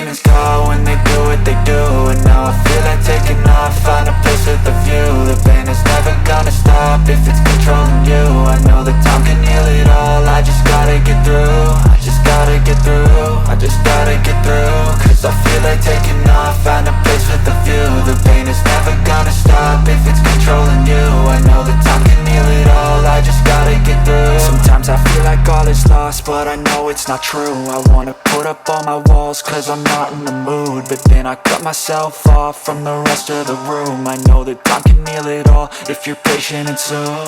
demons call when they do what they do. And now I feel like taking off, find a place with a view. The pain is never gonna stop if it's controlling you. I know that time can heal it all, I just gotta get through. I just gotta get through, I just gotta get through. Cause I feel like taking off, find a place with a view. The pain is never gonna stop if it's controlling you. I know that time can heal it all, I just gotta get through. Sometimes I feel like all is lost, but I know it's not true. I wanna put up all my walls cause I'm not in the mood, but then I cut myself off from the rest of the room. I know that time can heal it all if you're patient and soon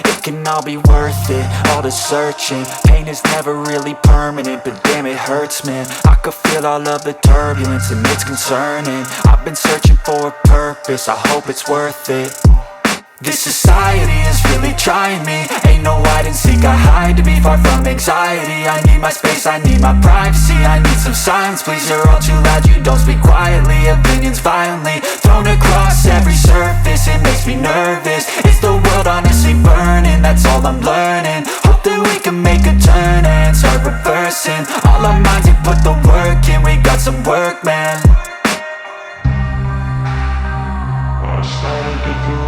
it can all be worth it, all the searching. Pain is never really permanent, but damn it hurts, man. I could feel all of the turbulence and it's concerning. I've been searching for a purpose, I hope it's worth it. This society is really trying me. Ain't no hide and seek, I hide to be far from anxiety. I need my space, I need my privacy, I need some silence, please. You're all too loud, you don't speak quietly. Opinions violently thrown across every surface, it makes me nervous. Is the world honestly burning? That's all I'm learning. Hope that we can make a turn and start reversing all our minds and put the work in. We got some work, man. I just gotta get through.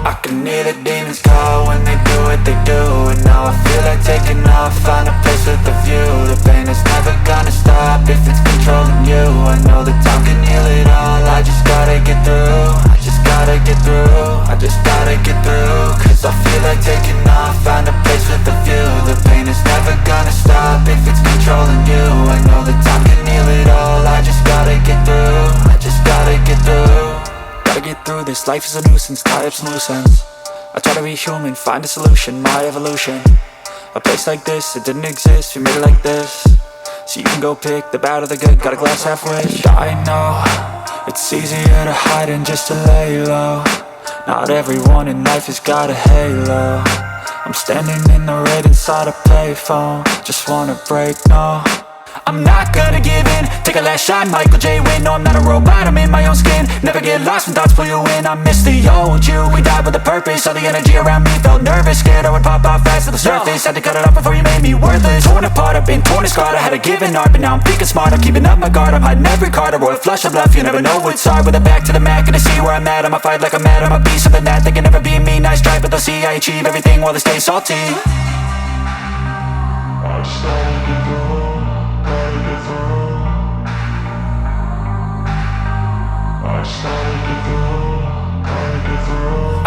I can hear the demons call when they do what they do. And now I feel like taking off, find a place with a view. The pain is never gonna stop if it's controlling you. I know that time can heal it all, I just gotta get through. I just gotta get through, I just gotta get through. Cause I feel like taking off, find a place with a view. The pain is never gonna stop if it's controlling you. I know that time can heal it all, I just gotta get through. I just gotta get through. Gotta get through this, life is a nuisance, tie up some loose ends. I try to be human, find a solution, my evolution. A place like this, it didn't exist, we made it like this. So you can go pick the bad or the good, got a glass halfway. I know, it's easier to hide than just to lay low. Not everyone in life has got a halo. I'm standing in the red inside a payphone, just wanna break, no. I'm not gonna give in, take a last shot, Michael J. Win. No, I'm not a robot, I'm in my own skin. Never get lost when thoughts pull you in. I miss the old you, we died with a purpose. All the energy around me felt nervous, scared I would pop out fast to the surface. Had to cut it off before you made me worthless. Torn apart, I've been torn and scarred. I had a given art, but now I'm thinking smart. I'm keeping up my guard, I'm hiding every card. A royal flush of love, you never know what's hard. With a back to the mat, gonna see where I'm at. I'ma fight like I'm mad, I'ma be something that they can never be me. Nice try, but they'll see I achieve everything while they stay salty. I just gotta get through.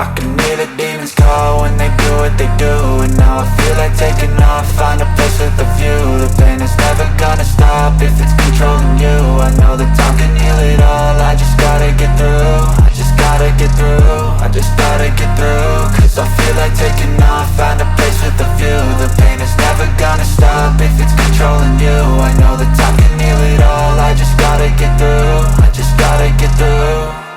I can hear the demons call when they do what they do. And now I feel like taking off, find a place with a view. The pain is never gonna stop if it's controlling you. I know that time can heal it all, I just gotta get through. I just gotta get through, I just gotta get through. Cause I feel like taking off, find a place with a view. The pain is never gonna stop if it's controlling you. I know that time can heal it all, I just gotta get through. I just gotta get through.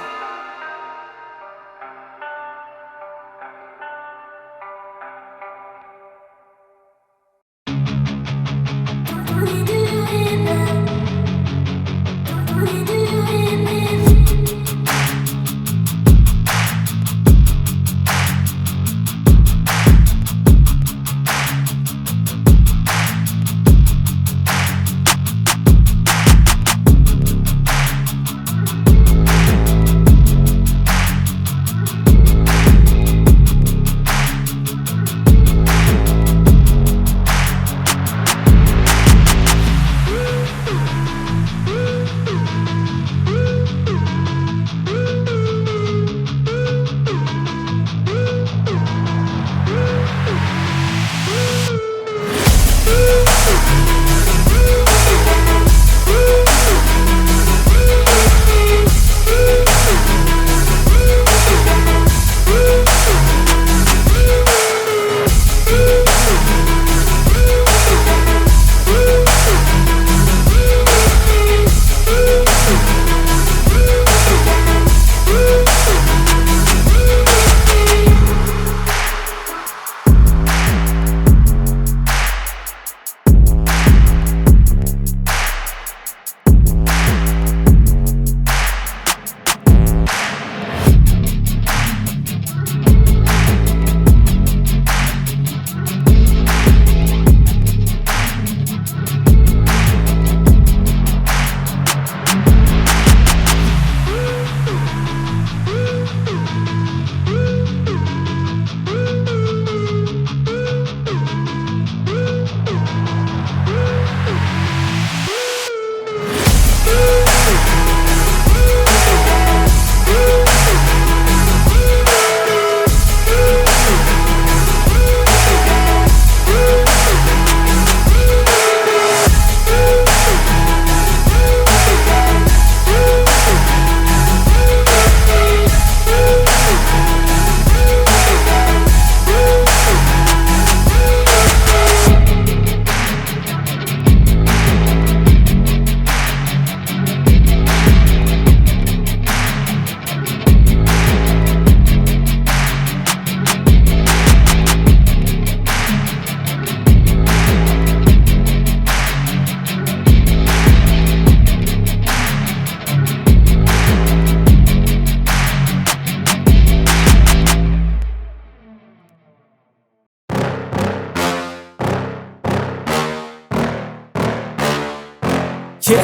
Yeah.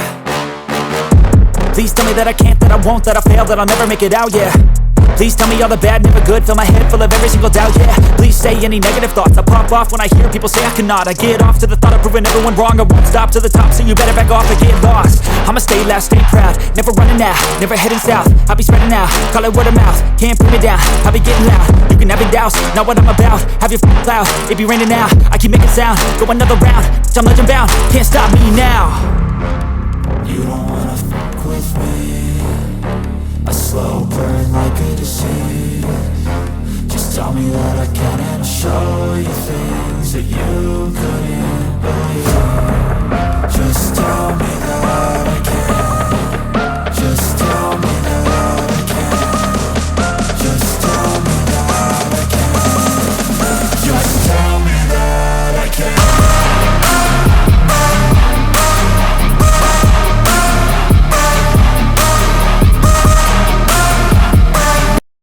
Please tell me that I can't, that I won't, that I fail, that I'll never make it out, yeah. Please tell me all the bad, never good, fill my head full of every single doubt, yeah. Please say any negative thoughts, I pop off when I hear people say I cannot. I get off to the thought of proving everyone wrong, I won't stop to the top, so you better back off and get lost. I'ma stay loud, stay proud, never running out, never heading south. I'll be spreading out, call it word of mouth, can't put me down, I'll be getting loud. You can have your doubts, not what I'm about, have your cloud, it be raining now. I keep making sound, go another round, I'm legend bound, can't stop me now. You don't wanna fuck with me, a slow burn like a disease. Just tell me that I can and I'll show you things that you couldn't